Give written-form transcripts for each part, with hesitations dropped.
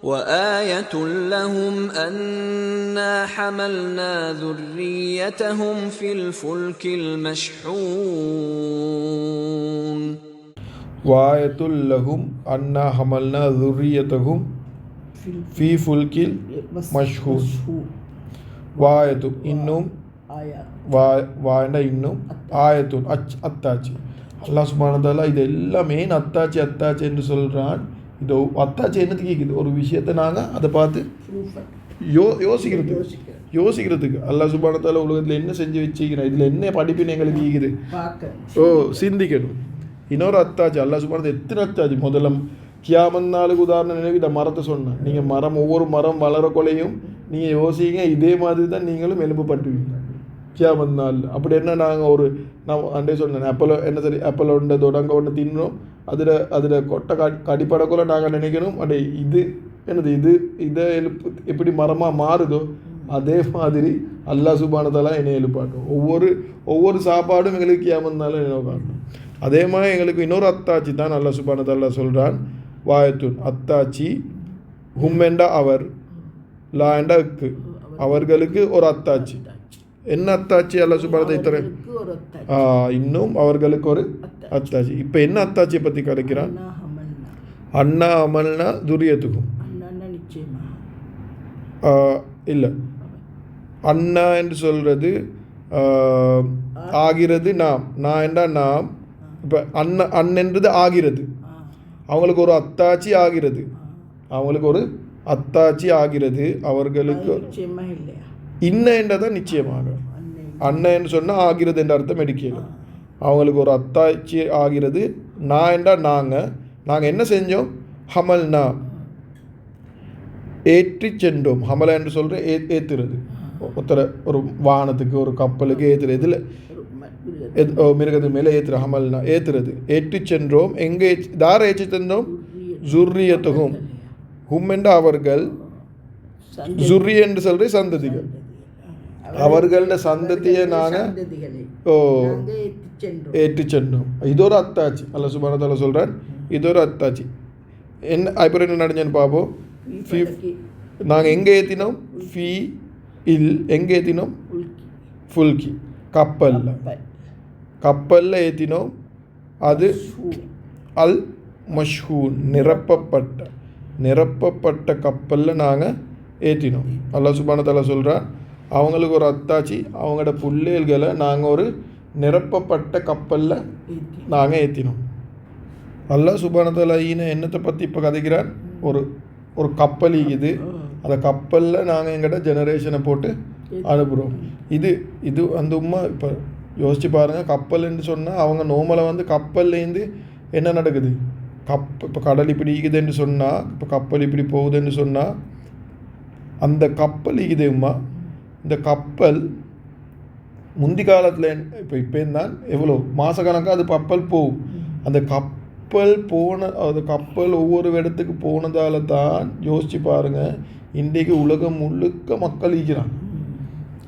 وآية لهم أنا حملنا ذريتهم في الفلك المشحون وآية لهم أنا حملنا ذريتهم في فلك المشحون وآية இன்னும் வாயன இன்னும் ஆயத்துன் அத்தாட்சி. அல்லாஹ் சுப்ஹானஹு வ தஆலா இது எல்லாமே அத்தாட்சி அத்தாட்சி என்று சொல்கிறான். இது அத்தாட்சி என்னத்துக்கு கேட்குது? ஒரு விஷயத்தை நாங்கள் அதை பார்த்து யோசிக்கிறதுக்கு அல்லாஹ் சுப்ஹானஹு வ தஆலா உலகத்தில் என்ன செஞ்சு வச்சுக்கிறோம், இதில் என்ன படிப்பினை எங்களுக்கு கேட்குது, சிந்திக்கணும். இன்னொரு அத்தாட்சி அல்லாஹ் சுப்ஹானஹு எத்தனை அத்தாட்சி. முதல்ல கியாமத் நாளுக்கு உதாரணம் நினைவு இதை மரத்தை சொன்னேன். நீங்கள் மரம் ஒவ்வொரு மரம் வளர கொலையும் நீங்கள் யோசிங்க, இதே மாதிரி தான் நீங்களும் எழுப்பப்பட்டுவீங்க கியாமத் நாள். அப்படி என்ன நாங்கள் நான் அண்டே சொன்னேன், ஆப்பிள் என்ன சரி ஆப்பிள் ஒன்று தொடங்க ஒன்று தின்னோம், அதில் கொட்டை கடிப்படக்குள்ள நாங்கள் நினைக்கணும் அடே இது என்னது இதை எப்படி மரமாக மாறுதோ அதே மாதிரி அல்லாஹ் சுப்ஹானஹு வ தஆலா என்னை எழுப்பாட்டும். ஒவ்வொரு சாப்பாடும் எங்களுக்கு கியாமத் நாள் நினைவு காட்டணும். அதே மாதிரி எங்களுக்கு இன்னொரு அத்தாட்சி தான் அல்லாஹ் சுப்ஹானஹு வ தஆலா சொல்கிறான். வாயத்துன் அத்தாட்சி ஹும்மெண்டா அவர் லாண்டா இக்கு அவர்களுக்கு ஒரு அத்தாட்சி. என்ன அத்தாட்சி அல்லாஹ் சுப்ஹானஹு வ தஆலா இன்னும் அவர்களுக்கு ஒரு அத்தாட்சி. இப்போ என்ன அத்தாட்சியை பற்றி கிடைக்கிறான்? அண்ணா அமல்னா துரியத்துக்கும் இல்லை, அண்ணா என்று சொல்கிறது ஆகிறது நான் என்றா நாம். இப்போ அண்ணன்றது ஆகிறது, அவங்களுக்கு ஒரு அத்தாட்சி ஆகிறது, அவர்களுக்கு இன்ன என்றதான் நிச்சயமாக. அண்ணன் என்று சொன்னால் ஆகிறது என்ற அர்த்தம் எடுக்கிறது. அவங்களுக்கு ஒரு அத்தாட்சி ஆகிறது. நான் என்றால் நாங்கள் என்ன செஞ்சோம்? ஹமல்னா ஏற்றி சென்றோம். ஹமலா என்று சொல்கிற ஏற்றுறது, ஒரு வாகனத்துக்கு ஒரு கப்பலுக்கு ஏற்றுறது, இதில் மிருகத்துக்கு மேலே ஏற்றுற ஹமல்னா ஏற்றுறது. ஏற்றி சென்றோம். எங்கே தார ஏற்றி சென்றோம்? ஜுர்ரியத்துகும் ஹும் என்ற அவர்கள், ஜுர்ரி என்று சொல்கிற சந்ததிகள், அவர்களோட சந்ததியை நாங்கள் ஏற்றி சென்றோம். இது ஒரு அத்தாட்சி. அல்லாஹ் சுப்ஹானஹு வ தஆலா சொல்கிறான், இது ஒரு அத்தாட்சி. என்ன அப்புறம் என்ன நடந்துச்சுன்னு பார்ப்போம். நாங்கள் எங்கே ஏற்றினோம்? எங்கே ஏற்றினோம்? ஃபுல்கி கப்பலில் ஏற்றினோம். அது அல் மஷ்ஹூன் நிரப்பப்பட்ட கப்பலில் நாங்கள் ஏற்றினோம். அல்லாஹ் சுப்ஹானஹு வ தஆலா சொல்கிறான், அவங்களுக்கு ஒரு அத்தாட்சி, அவங்களோட புள்ளைகளை நாங்கள் ஒரு நிரப்பப்பட்ட கப்பலில் நாங்கள் ஏற்றினோம். அல்லாஹ் சுப்ஹானஹு வ தஆலா என்னத்தை பற்றி இப்போ கதைக்கிறான்? ஒரு கப்பல் இது, அந்த கப்பலில் நாங்கள் எங்கிட்ட ஜெனரேஷனை போட்டு அனுப்புகிறோம். இது அந்த உம்மா இப்போ யோசிச்சு பாருங்கள். கப்பல்னு சொன்னால் அவங்க நோமலை கப்பல்லேருந்து என்ன நடக்குது? இப்போ கடல் இப்படி ஈகுதுன்னு சொன்னால், இப்போ கப்பல் இப்படி போகுதுன்னு சொன்னால், அந்த கப்பல் ஈகுதும்மா. இந்த கப்பல் முந்தி காலத்தில் இப்போ தான் எவ்வளோ மாதக்கணக்காக அது கப்பல் போகும். அந்த கப்பல் ஒவ்வொரு இடத்துக்கு போனதால தான் யோசிச்சு பாருங்கள் இன்றைக்கு உலகம் முழுக்க மக்கள் ஈக்கிறாங்க.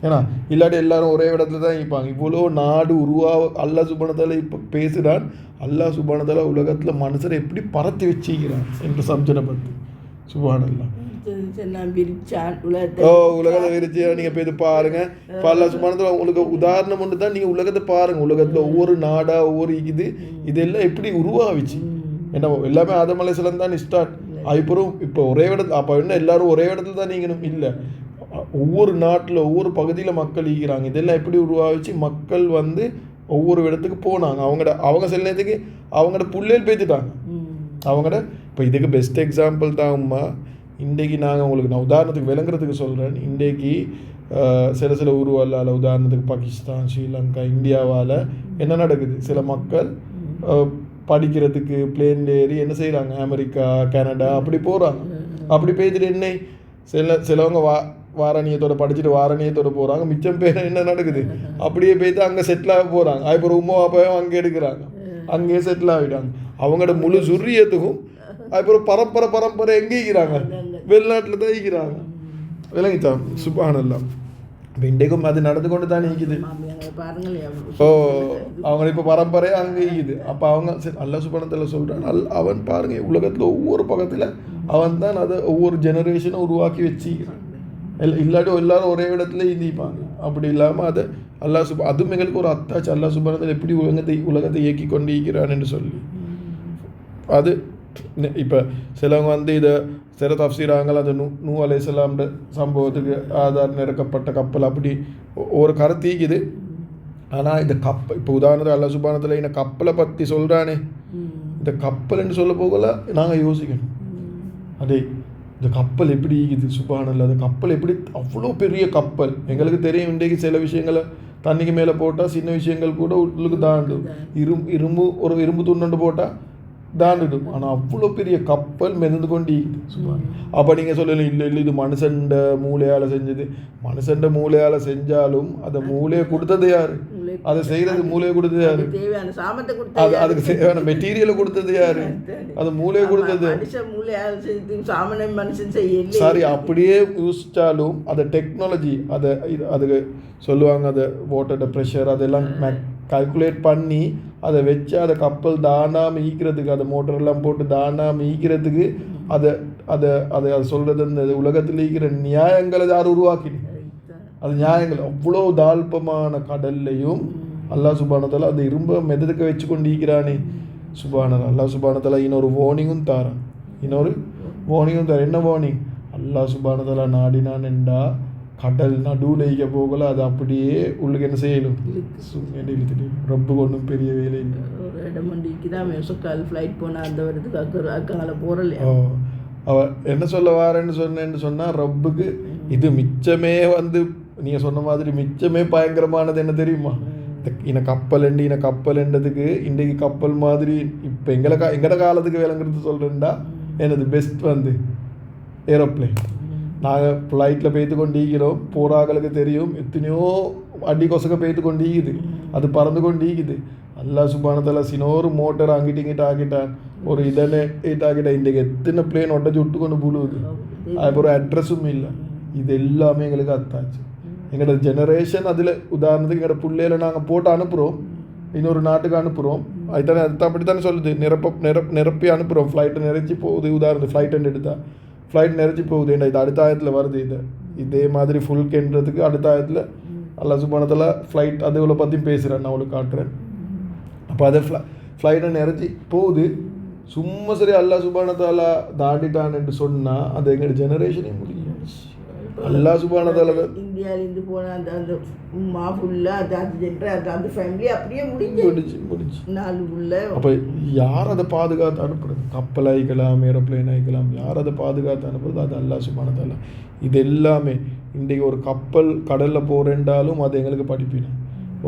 ஏன்னா இல்லாட்டி எல்லாரும் ஒரே இடத்துல தான் ஈப்பாங்க. இவ்வளோ நாடு அல்லாஹ் சுப்ஹானஹு வ தஆலா இப்போ பேசுகிறான். அல்லாஹ் சுப்ஹானஹு வ தஆலா உலகத்தில் மனுஷரை எப்படி பறத்து வச்சுக்கிறான் என்று சப்ஜனை பற்றி. சுப்ஹானல்லாஹ். உலகத்தை விரிச்சு நீங்கள் போய் பாருங்கள். இப்போ அல்லாஹ் சுப்ஹானஹு வ தஆலா உங்களுக்கு உதாரணம் ஒன்று தான். நீங்கள் உலகத்தை பாருங்கள். உலகத்தில் ஒவ்வொரு நாடாக ஒவ்வொரு இதெல்லாம் எப்படி உருவாகிச்சு. ஏன்னா எல்லாமே ஆதம் அலைஹிஸ்ஸலாம் தான் ஸ்டார்ட். அதுக்கப்புறம் இப்போ ஒரே இடத்துல அப்போ என்ன எல்லாரும் ஒரே இடத்துல தான் நீங்களும் இல்லை, ஒவ்வொரு நாட்டில் ஒவ்வொரு பகுதியில் மக்கள் ஈக்கிறாங்க. இதெல்லாம் எப்படி உருவாகிச்சு? மக்கள் ஒவ்வொரு இடத்துக்கு போனாங்க. அவங்க சில நேரத்துக்கு அவங்களோட புள்ளையில் பேத்துட்டாங்க. இப்போ இதுக்கு பெஸ்ட் எக்ஸாம்பிள் தான் உம்மா. இன்றைக்கு நான் உதாரணத்துக்கு விளங்குறதுக்கு சொல்கிறேன். இன்றைக்கு சில ஊர்வலால், உதாரணத்துக்கு பாகிஸ்தான், ஸ்ரீலங்கா, இந்தியாவால் என்ன நடக்குது? சில மக்கள் படிக்கிறதுக்கு பிளேன் ஏறி என்ன செய்கிறாங்க? அமெரிக்கா, கனடா அப்படி போகிறாங்க. அப்படி பேசிட்டு என்ன சிலவங்க வாரணியத்தோட படிச்சுட்டு வாரணியத்தோட போகிறாங்க. மிச்சம் பேர் என்ன நடக்குது? அப்படியே போய்த்து அங்கே செட்டில் ஆக போகிறாங்க. அதுக்கப்புறம் உமா அப்பாவும் அங்கே எடுக்கிறாங்க, அங்கேயே செட்டில் ஆகிட்டாங்க. அவங்களோட முழு சுரியத்துக்கும் அதுக்கப்புறம் பரம்பரை எங்கே ஈக்கிறாங்க? வெளிநாட்டில் தான் ஈக்கிறாங்க. விளங்கிச்சா? சுப்ஹானல்லாஹ். இப்போ இன்றைக்கும் அது நடந்து கொண்டு தான் ஈக்குது. அவங்க இப்போ பரம்பரையாக அங்கே ஈக்குது. அப்போ அவங்க அல்லாஹ் சுப்ஹானஹு வ தஆலா சொல்கிறான், அவன் பாருங்கள் உலகத்தில் ஒவ்வொரு பக்கத்தில் அவன் தான் அதை ஒவ்வொரு ஜெனரேஷனும் உருவாக்கி வச்சுக்கிறான். இல்லாட்டி எல்லாரும் ஒரே இடத்துல இருந்திப்பாங்க. அப்படி இல்லாமல் அதை அதுவும் எங்களுக்கு ஒரு அத்தாச்சு. அல்லாஹ் சுப்ஹானஹு எப்படி உலகத்தை இயக்கி கொண்டு இருக்கிறான் என்று சொல்லி. அது இப்போ சிலவங்க இதை சில தஃப்சீராங்கள் அந்த நூ அலைஹிஸ்ஸலாம்ன்ற சம்பவத்துக்கு ஆதார் நிரக்கப்பட்ட கப்பல் அப்படி ஒரு கருத்தீக்குது. ஆனால் இந்த கப்பல் இப்போ உதாரணத்துக்கு அல்லாஹ் சுப்ஹானஹு இந்த கப்பலை பற்றி சொல்கிறானே, இந்த கப்பல்னு சொல்ல போகல நாங்கள் யோசிக்கணும். அதே இந்த கப்பல் எப்படி இருக்குது சுப்ஹானல்லாஹ். அந்த கப்பல் எப்படி அவ்வளோ பெரிய கப்பல். எங்களுக்கு தெரியும் இன்றைக்கு சில விஷயங்களை தண்ணிக்கு மேலே போட்டால் சின்ன விஷயங்கள் கூட உள்ளுக்கு தாண்டும். இரும்பு துண்டு போட்டால் தாண்டிடும். ஆனால் அவ்வளோ பெரிய கப்பல் மிதந்து கொண்டு அப்போ நீங்கள் சொல்லலாம் இல்லை இது மனுஷண்ட மூளையால் செஞ்சது. மனுஷண்ட மூளையால் செஞ்சாலும் அதை மூளையை கொடுத்தது யாரு? அதை செய்கிறது மூளையை கொடுத்தது யாரு? அதுக்கு தேவையான மெட்டீரியலை கொடுத்தது யாரு? அது மூளையை கொடுத்தது. சரி, அப்படியே யூசிச்சாலும் அதை டெக்னாலஜி அதுக்கு சொல்லுவாங்க, அதை வாட்டரோட ப்ரெஷர் அதெல்லாம் கால்குலேட் பண்ணி அதை வச்சு அதை கப்பல் தாண்டாமல் ஈக்கிறதுக்கு, அதை மோட்டரெல்லாம் போட்டு தாண்டாமல் ஈக்கிறதுக்கு அதை சொல்கிறது இந்த உலகத்தில் ஈக்கிற நியாயங்களை யார் உருவாக்கினு? அது நியாயங்கள் அவ்வளோ தாழ்பமான கடல்லையும் அல்லாஹ் சுப்ஹானஹு வ தஆலா அந்த இரும்ப மெதக்க வச்சு கொண்டு ஈக்கிறானே சுப்ஹானல்லாஹ். அல்லாஹ் சுப்ஹானஹு வ தஆலா இன்னொரு வார்னிங்கும் தாரான். என்ன வார்னிங்? அல்லாஹ் சுப்ஹானஹு வ தஆலா நாடினான் என்றா கடல் நடுவில் ஈக்க போகல, அது அப்படியே உள்ளுக்கு என்ன செய்யலும் இழுத்துட்டு ரப்பு ஒன்றும் பெரிய வேலை இல்லை. அவ என்ன சொல்ல வாரேன்னு சொன்னால் ரப்புக்கு இது மிச்சமே நீங்கள் சொன்ன மாதிரி மிச்சமே பயங்கரமானது என்ன தெரியுமா? கப்பல்ன்றதுக்கு இன்றைக்கு கப்பல் மாதிரி இப்போ எங்கட காலத்துக்கு விளங்குறது சொல்கிறேன்டா எனது பெஸ்ட் ஏரோப்ளேன். நாங்கள் ஃப்ளைட்டில் பெய்து கொண்டிருக்கிறோம். போராக்களுக்கு தெரியும் எத்தனையோ அடி கொசக்க பெய்து கொண்டிருக்குது, அது பறந்து கொண்டிருக்குது. அல்லாஹ் சுப்ஹானஹு வ தஆலா சின்னோரு மோட்டர் அங்கிட்டு ஆக்கிட்டான், ஒரு இதனை ஆக்கிட்டான். இன்றைக்கு எத்தனை பிளேன் ஒட்டச்சு விட்டு கொண்டு புழுவுது, அதுக்கு ஒரு அட்ரஸும் இல்லை. இது எல்லாமே எங்களுக்கு அத்தாச்சு. எங்களோட ஜெனரேஷன் அதில் உதாரணத்துக்கு எங்களோட பிள்ளையில நாங்கள் போட்டு அனுப்புகிறோம், இன்னொரு நாட்டுக்கு அனுப்புகிறோம். அதுதானே அப்படித்தானே சொல்லுது, நிரப்பி அனுப்புகிறோம். ஃப்ளைட்டை நிறைச்சி போகுது. உதாரணத்துக்கு ஃப்ளைட்டுன்னு எடுத்தால் ஃப்ளைட் நிறைச்சி போகுது. இது அடுத்த ஆயத்தில் வருது. இதே மாதிரி ஃபுல் கேன்றதுக்கு அடுத்த ஆயத்தில் அல்லாஹ் சுப்ஹானஹு வ தஆலா ஃப்ளைட் அதுகளை பற்றி பேசுகிறேன், நான் உங்களுக்கு காட்டுறேன். அப்போ அதை ஃப்ளைட்டை நிறைச்சி போகுது. சும்மா சரி அல்லாஹ் சுப்ஹானஹு வ தஆலா தாண்டிட்டான் என்று சொன்னால் அது எங்களோட ஜெனரேஷனே முடியும். அல்லாஹ் சுப்ஹானஹு வ தஆலா இந்தியாவிலேருந்து போன அந்த உம்மா ஃபுல்லாக அந்த ஃபேமிலி அப்படியே முடிஞ்சு நாலு உள்ள. அப்போ யார் அதை பாதுகாத்து அனுப்புறது? கப்பல் ஆகிக்கலாம், ஏரோப்ளைன் ஆகிக்கலாம், யார் அதை பாதுகாத்து அனுப்புறது? அது அல்லாஹ் சுப்ஹானஹு வ தஆலா. இது எல்லாமே இன்றைக்கு ஒரு கப்பல் கடலில் போகிறேன்றாலும் அது எங்களுக்கு படிப்பினேன்.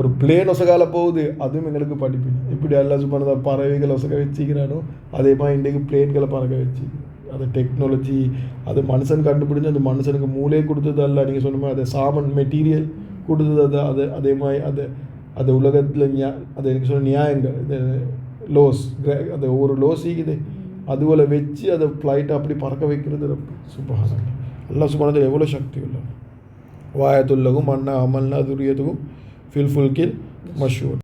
ஒரு பிளேன் ஒசகால போகுது, அதுவும் எங்களுக்கு படிப்பினேன். இப்படி அல்லாஹ் சுப்ஹானஹு வ தஆலா பறவைகள் ஒசக வச்சுக்கிறானோ அதே மாதிரி இன்றைக்கு பிளேன்களை பறக்க வச்சு அது டெக்னாலஜி, அது மனுஷன் கண்டுபிடிச்சு அந்த மனுஷனுக்கு மூளையை கொடுத்தது அல்ல. நீங்கள் சொன்ன மாதிரி அதை மெட்டீரியல் கொடுத்தது அதே மாதிரி அது உலகத்தில் அது எனக்கு சொன்ன நியாயங்கள், இது லோஸ், அது ஒவ்வொரு லோஸ் ஈக்குது அதுபோல் வச்சு அதை ஃப்ளைட்டை அப்படி பறக்க வைக்கிறது சுப்ஹானல்லாஹ். அல்லாஹ் சுப்ஹானஹு வ தஆலா எவ்வளோ சக்தி உள்ள வாயத்துல்லகும் அண்ணா அமல்னா துரியத்துக்கும் ஃபில் ஃபுல்கில் மஷூர்.